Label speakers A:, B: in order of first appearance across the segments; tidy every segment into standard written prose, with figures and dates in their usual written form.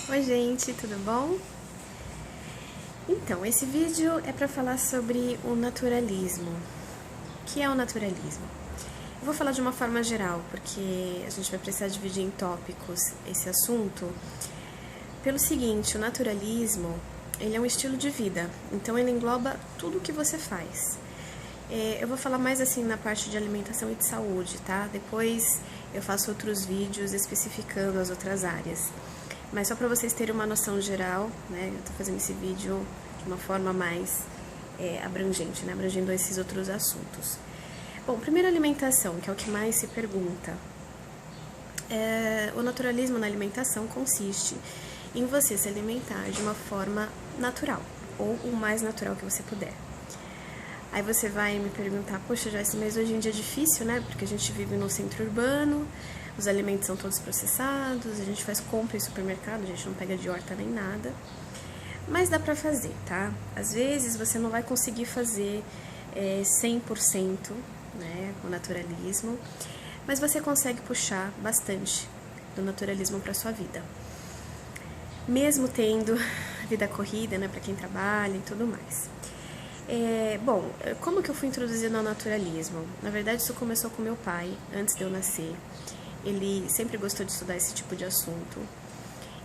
A: Oi gente, tudo bom? Então, esse vídeo é para falar sobre o naturalismo. O que é o naturalismo? Eu vou falar de uma forma geral, porque a gente vai precisar dividir em tópicos esse assunto. Pelo seguinte, o naturalismo, ele é um estilo de vida, então ele engloba tudo o que você faz. Eu vou falar mais assim na parte de alimentação e de saúde, tá? Depois eu faço outros vídeos especificando as outras áreas. Mas só para vocês terem uma noção geral, né? Eu tô fazendo esse vídeo de uma forma mais abrangente, né? Abrangendo esses outros assuntos. Bom, primeiro alimentação, que é o que mais se pergunta. O naturalismo na alimentação consiste em você se alimentar de uma forma natural, ou o mais natural que você puder. Aí você vai me perguntar, poxa, Joyce, mas hoje em dia é difícil, né? Porque a gente vive no centro urbano, os alimentos são todos processados, a gente faz compra em supermercado, a gente não pega de horta nem nada. Mas dá pra fazer, tá? Às vezes você não vai conseguir fazer 100%, né, o naturalismo, mas você consegue puxar bastante do naturalismo pra sua vida. Mesmo tendo vida corrida, né, pra quem trabalha e tudo mais. Bom, como que eu fui introduzida ao naturalismo? Na verdade, isso começou com meu pai, antes de eu nascer. Ele sempre gostou de estudar esse tipo de assunto.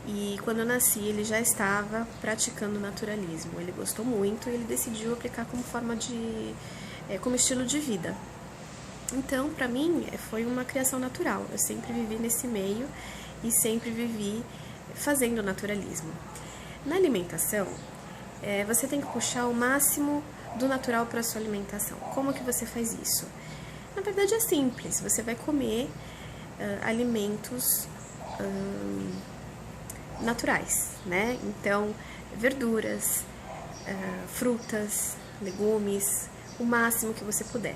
A: E quando eu nasci, ele já estava praticando naturalismo. Ele gostou muito e ele decidiu aplicar como forma de... como estilo de vida. Então, pra mim, foi uma criação natural. Eu sempre vivi nesse meio e sempre vivi fazendo naturalismo. Na alimentação, você tem que puxar o máximo do natural para a sua alimentação. Como que você faz isso? Na verdade é simples, você vai comer alimentos naturais, né? Então, verduras, frutas, legumes, o máximo que você puder.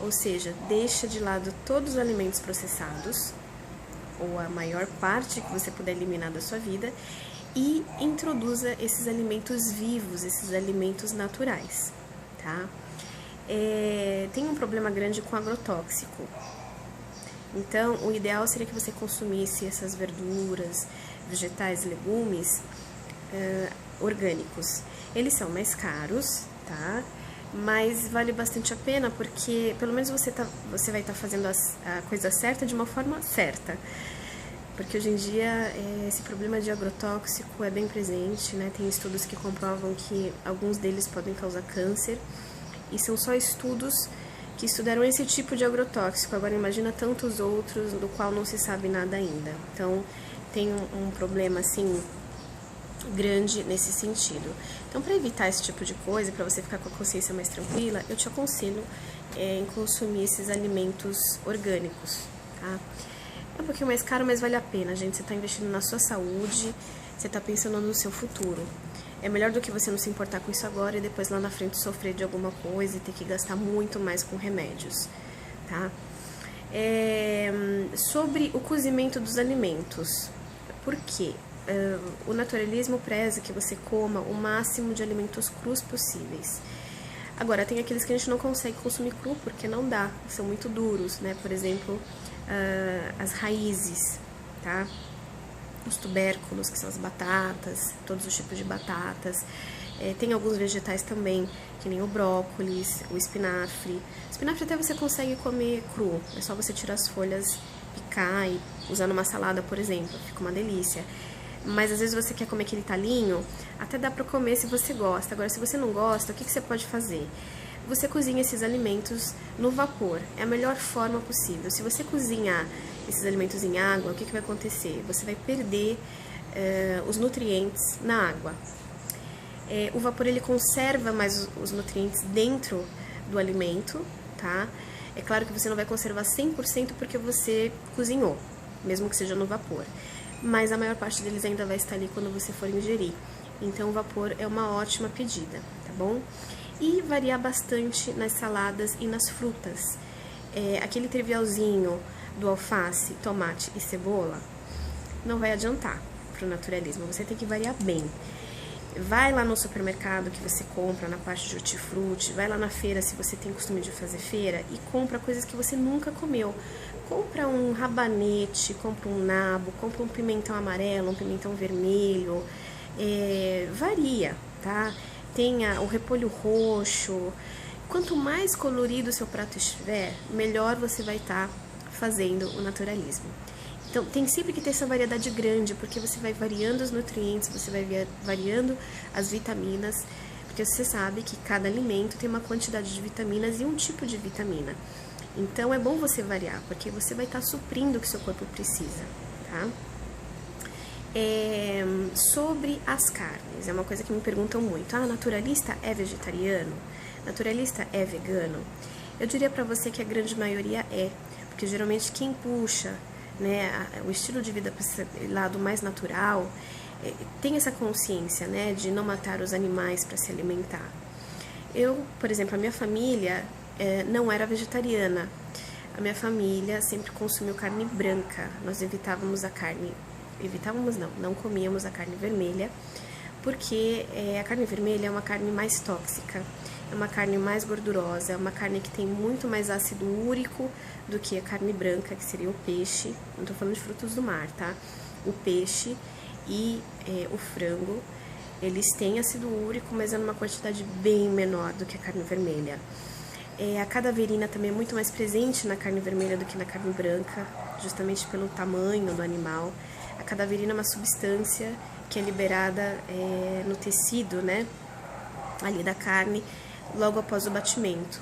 A: Ou seja, deixa de lado todos os alimentos processados, ou a maior parte que você puder eliminar da sua vida, e introduza esses alimentos vivos, esses alimentos naturais, tá? Tem um problema grande com agrotóxico. Então, o ideal seria que você consumisse essas verduras, vegetais, legumes orgânicos. Eles são mais caros, tá? Mas vale bastante a pena porque, pelo menos você vai estar fazendo a coisa certa de uma forma certa. Porque hoje em dia esse problema de agrotóxico é bem presente, né? Tem estudos que comprovam que alguns deles podem causar câncer, e são só estudos que estudaram esse tipo de agrotóxico. Agora imagina tantos outros do qual não se sabe nada ainda. Então tem um problema assim grande nesse sentido. Então, para evitar esse tipo de coisa, para você ficar com a consciência mais tranquila, eu te aconselho em consumir esses alimentos orgânicos, tá? É um pouquinho mais caro, mas vale a pena, gente. Você está investindo na sua saúde, você está pensando no seu futuro. É melhor do que você não se importar com isso agora e depois lá na frente sofrer de alguma coisa e ter que gastar muito mais com remédios, tá? Sobre o cozimento dos alimentos. Por quê? O naturalismo preza que você coma o máximo de alimentos crus possíveis. Agora, tem aqueles que a gente não consegue consumir cru porque não dá, são muito duros, né? Por exemplo, as raízes, tá? Os tubérculos, que são as batatas, todos os tipos de batatas. Tem alguns vegetais também, que nem o brócolis, o espinafre. O espinafre até você consegue comer cru, é só você tirar as folhas, picar e usar numa salada, por exemplo, fica uma delícia. Mas às vezes você quer comer aquele talinho, até dá pra comer se você gosta. Agora, se você não gosta, o que você pode fazer? Você cozinha esses alimentos no vapor, é a melhor forma possível. Se você cozinhar esses alimentos em água, o que vai acontecer? Você vai perder os nutrientes na água. O vapor, ele conserva mais os nutrientes dentro do alimento, tá? É claro que você não vai conservar 100% porque você cozinhou, mesmo que seja no vapor. Mas a maior parte deles ainda vai estar ali quando você for ingerir. Então, o vapor é uma ótima pedida, tá bom? E variar bastante nas saladas e nas frutas. Aquele trivialzinho do alface, tomate e cebola não vai adiantar pro naturalismo. Você tem que variar bem. Vai lá no supermercado que você compra na parte de hortifruti, vai lá na feira se você tem costume de fazer feira e compra coisas que você nunca comeu, compra um rabanete, compra um nabo, compra um pimentão amarelo, um pimentão vermelho, varia, tá? Tenha o repolho roxo. Quanto mais colorido o seu prato estiver, melhor você vai estar fazendo o naturalismo. Então, tem sempre que ter essa variedade grande, porque você vai variando os nutrientes, você vai variando as vitaminas, porque você sabe que cada alimento tem uma quantidade de vitaminas e um tipo de vitamina. Então, é bom você variar, porque você vai estar suprindo o que seu corpo precisa, tá? Sobre as carnes, é uma coisa que me perguntam muito. Naturalista é vegetariano? Naturalista é vegano? Eu diria pra você que a grande maioria porque geralmente quem puxa, né, o estilo de vida para esse lado mais natural, tem essa consciência, né, de não matar os animais para se alimentar. Eu, por exemplo, a minha família não era vegetariana. A minha família sempre consumiu carne branca. Nós evitávamos a carne, não comíamos a carne vermelha, porque a carne vermelha é uma carne mais tóxica, é uma carne mais gordurosa, é uma carne que tem muito mais ácido úrico do que a carne branca, que seria o peixe. Não tô falando de frutos do mar, tá? O peixe e o frango, eles têm ácido úrico, mas é numa quantidade bem menor do que a carne vermelha. A cadaverina também é muito mais presente na carne vermelha do que na carne branca, justamente pelo tamanho do animal. A cadaverina é uma substância que é liberada no tecido, né, ali da carne, logo após o batimento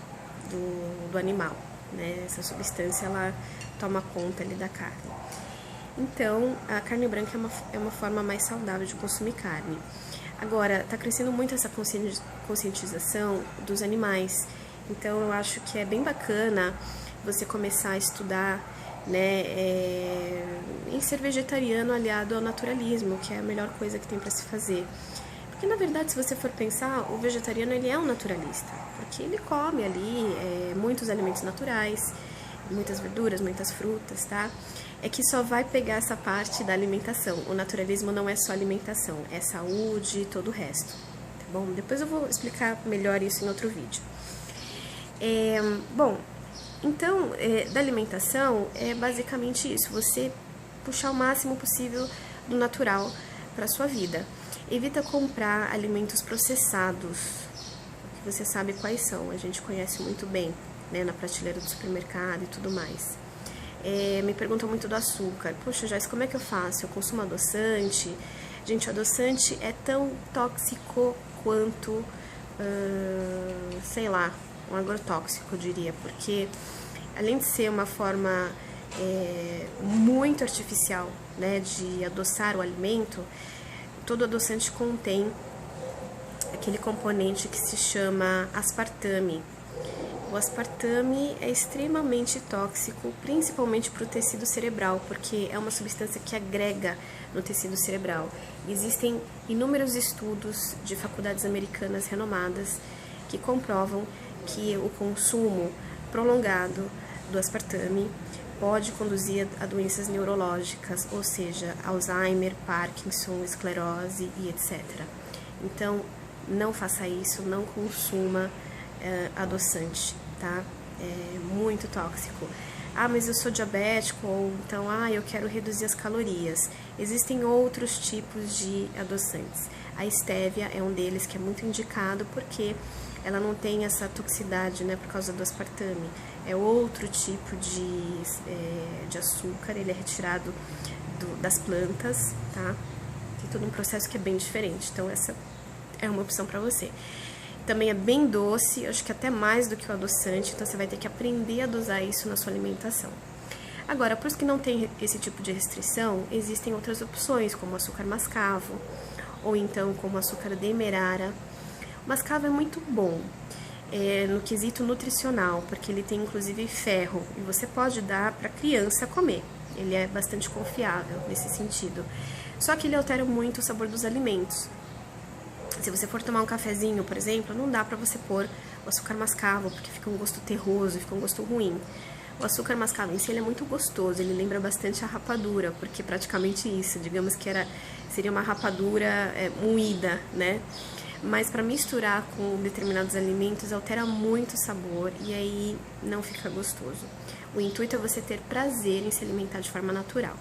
A: do animal, né? Essa substância, ela toma conta ali da carne. Então, a carne branca é uma forma mais saudável de consumir carne. Agora, tá crescendo muito essa conscientização dos animais. Então, eu acho que é bem bacana você começar a estudar, né, em ser vegetariano aliado ao naturalismo, que é a melhor coisa que tem para se fazer. Porque, na verdade, se você for pensar, o vegetariano, ele é um naturalista, porque ele come ali muitos alimentos naturais, muitas verduras, muitas frutas, tá? É que só vai pegar essa parte da alimentação. O naturalismo não é só alimentação, é saúde e todo o resto, tá bom? Depois eu vou explicar melhor isso em outro vídeo. Bom, então, da alimentação é basicamente isso, você puxar o máximo possível do natural para sua vida. Evita comprar alimentos processados, que você sabe quais são, a gente conhece muito bem, né, na prateleira do supermercado e tudo mais. Me perguntam muito do açúcar. Poxa, Joyce, como é que eu faço? Eu consumo adoçante? Gente, o adoçante é tão tóxico quanto, sei lá, um agrotóxico, eu diria, porque além de ser uma forma muito artificial, né, de adoçar o alimento, todo adoçante contém aquele componente que se chama aspartame. O aspartame é extremamente tóxico, principalmente para o tecido cerebral, porque é uma substância que agrega no tecido cerebral. Existem inúmeros estudos de faculdades americanas renomadas que comprovam que o consumo prolongado do aspartame pode conduzir a doenças neurológicas, ou seja, Alzheimer, Parkinson, esclerose e etc. Então, não faça isso, não consuma adoçante, tá? É muito tóxico. Mas eu sou diabético, ou então, eu quero reduzir as calorias. Existem outros tipos de adoçantes. A stevia é um deles que é muito indicado porque ela não tem essa toxicidade, né, por causa do aspartame. É outro tipo de açúcar, ele é retirado das plantas, tá? Tem todo um processo que é bem diferente, então essa é uma opção para você. Também é bem doce, acho que até mais do que o adoçante, então você vai ter que aprender a dosar isso na sua alimentação. Agora, para os que não têm esse tipo de restrição, existem outras opções, como açúcar mascavo, ou então como açúcar demerara. O mascavo é muito bom no quesito nutricional, porque ele tem inclusive ferro, e você pode dar para criança comer. Ele é bastante confiável nesse sentido. Só que ele altera muito o sabor dos alimentos. Se você for tomar um cafezinho, por exemplo, não dá pra você pôr o açúcar mascavo, porque fica um gosto terroso, fica um gosto ruim. O açúcar mascavo em si, ele é muito gostoso, ele lembra bastante a rapadura, porque praticamente isso, digamos que seria uma rapadura moída, né? Mas para misturar com determinados alimentos altera muito o sabor e aí não fica gostoso. O intuito é você ter prazer em se alimentar de forma natural.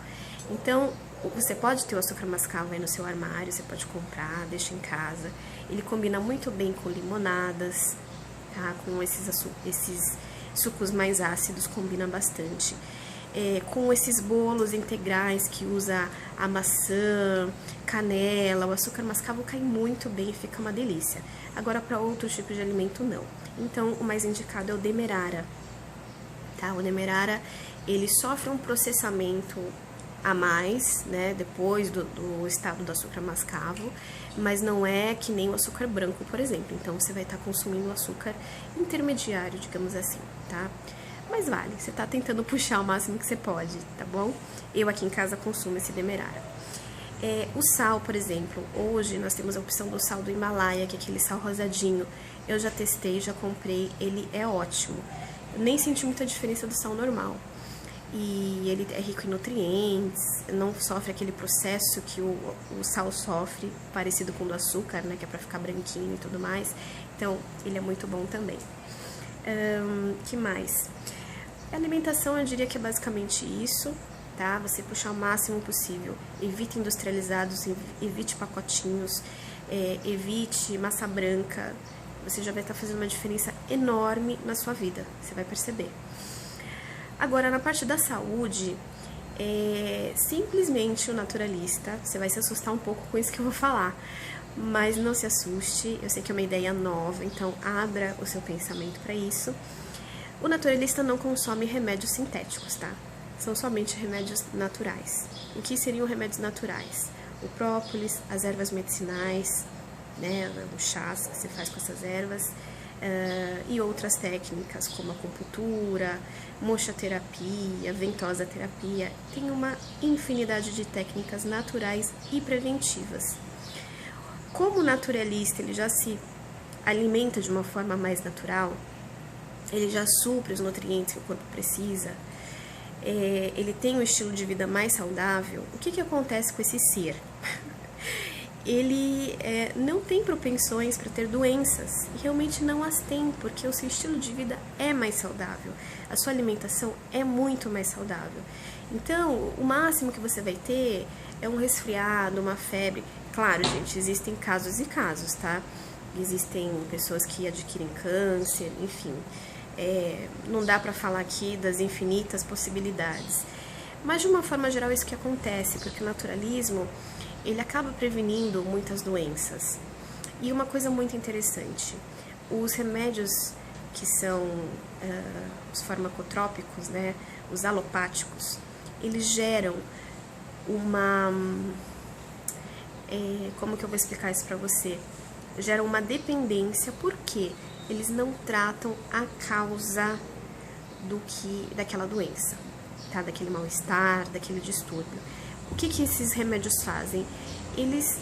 A: Então, você pode ter o açúcar mascavo aí no seu armário, você pode comprar, deixa em casa. Ele combina muito bem com limonadas, tá? Com esses sucos mais ácidos, combina bastante. Com esses bolos integrais que usa a maçã, canela, o açúcar mascavo cai muito bem, fica uma delícia. Agora, para outros tipos de alimento, não. Então, o mais indicado é o demerara, tá? O demerara, ele sofre um processamento a mais, né, depois do estado do açúcar mascavo, mas não é que nem o açúcar branco, por exemplo. Então, você vai estar consumindo açúcar intermediário, digamos assim, tá? Mas vale, você tá tentando puxar o máximo que você pode, tá bom? Eu aqui em casa consumo esse demerara. O sal, por exemplo, hoje nós temos a opção do sal do Himalaia, que é aquele sal rosadinho. Eu já testei, já comprei, ele é ótimo. Eu nem senti muita diferença do sal normal. E ele é rico em nutrientes, não sofre aquele processo que o sal sofre, parecido com o do açúcar, né, que é pra ficar branquinho e tudo mais. Então, ele é muito bom também. Que mais? A alimentação, eu diria que é basicamente isso, tá? Você puxar o máximo possível, evite industrializados, evite pacotinhos, evite massa branca. Você já vai estar fazendo uma diferença enorme na sua vida, você vai perceber. Agora, na parte da saúde, simplesmente o naturalista, você vai se assustar um pouco com isso que eu vou falar, mas não se assuste, eu sei que é uma ideia nova, então abra o seu pensamento para isso. O naturalista não consome remédios sintéticos, tá? São somente remédios naturais. O que seriam remédios naturais? O própolis, as ervas medicinais, né, os chás que você faz com essas ervas, e outras técnicas como acupuntura, mochoterapia, ventosa terapia. Tem uma infinidade de técnicas naturais e preventivas. Como o naturalista ele já se alimenta de uma forma mais natural, ele já supre os nutrientes que o corpo precisa, ele tem um estilo de vida mais saudável, o que acontece com esse ser? Ele não tem propensões para ter doenças, e realmente não as tem, porque o seu estilo de vida é mais saudável, a sua alimentação é muito mais saudável. Então, o máximo que você vai ter é um resfriado, uma febre. Claro, gente, existem casos e casos, tá? Existem pessoas que adquirem câncer, enfim. Não dá para falar aqui das infinitas possibilidades. Mas, de uma forma geral, isso que acontece, porque o naturalismo, ele acaba prevenindo muitas doenças. E uma coisa muito interessante, os remédios que são os farmacotrópicos, né, os alopáticos, eles geram uma... como que eu vou explicar isso para você? Geram uma dependência, porque eles não tratam a causa daquela doença, tá? Daquele mal-estar, daquele distúrbio. O que esses remédios fazem? Eles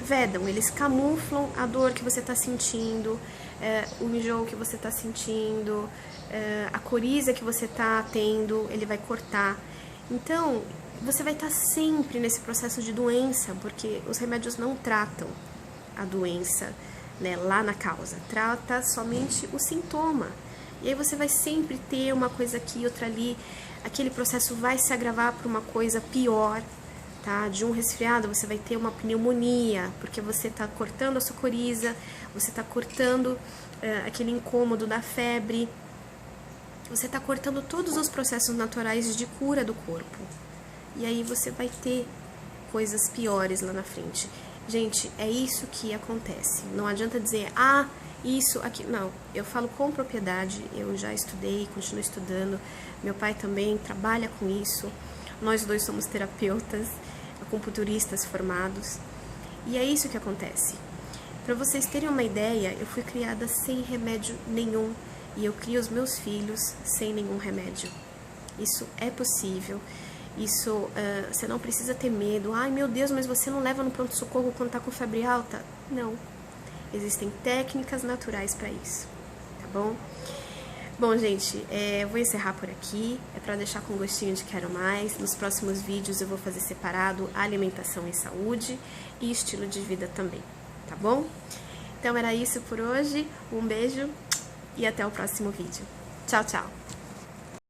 A: vedam, eles camuflam a dor que você está sentindo, o enjoo que você está sentindo, a coriza que você está tendo, ele vai cortar. Então, você vai estar sempre nesse processo de doença, porque os remédios não tratam a doença, né, lá na causa, trata somente o sintoma. E aí você vai sempre ter uma coisa aqui, outra ali, aquele processo vai se agravar para uma coisa pior, tá? De um resfriado você vai ter uma pneumonia, porque você está cortando a sua coriza, você está cortando aquele incômodo da febre, você está cortando todos os processos naturais de cura do corpo. E aí você vai ter coisas piores lá na frente. Gente, é isso que acontece. Não adianta dizer, isso aqui. Não, eu falo com propriedade, eu já estudei, continuo estudando. Meu pai também trabalha com isso. Nós dois somos terapeutas, acupunturistas formados. E é isso que acontece. Para vocês terem uma ideia, eu fui criada sem remédio nenhum. E eu crio os meus filhos sem nenhum remédio. Isso é possível. Isso, você não precisa ter medo. Ai, meu Deus, mas você não leva no pronto-socorro quando tá com febre alta? Não. Existem técnicas naturais para isso, tá bom? Bom, gente, eu vou encerrar por aqui. É para deixar com gostinho de quero mais. Nos próximos vídeos eu vou fazer separado alimentação e saúde e estilo de vida também, tá bom? Então era isso por hoje. Um beijo e até o próximo vídeo. Tchau, tchau!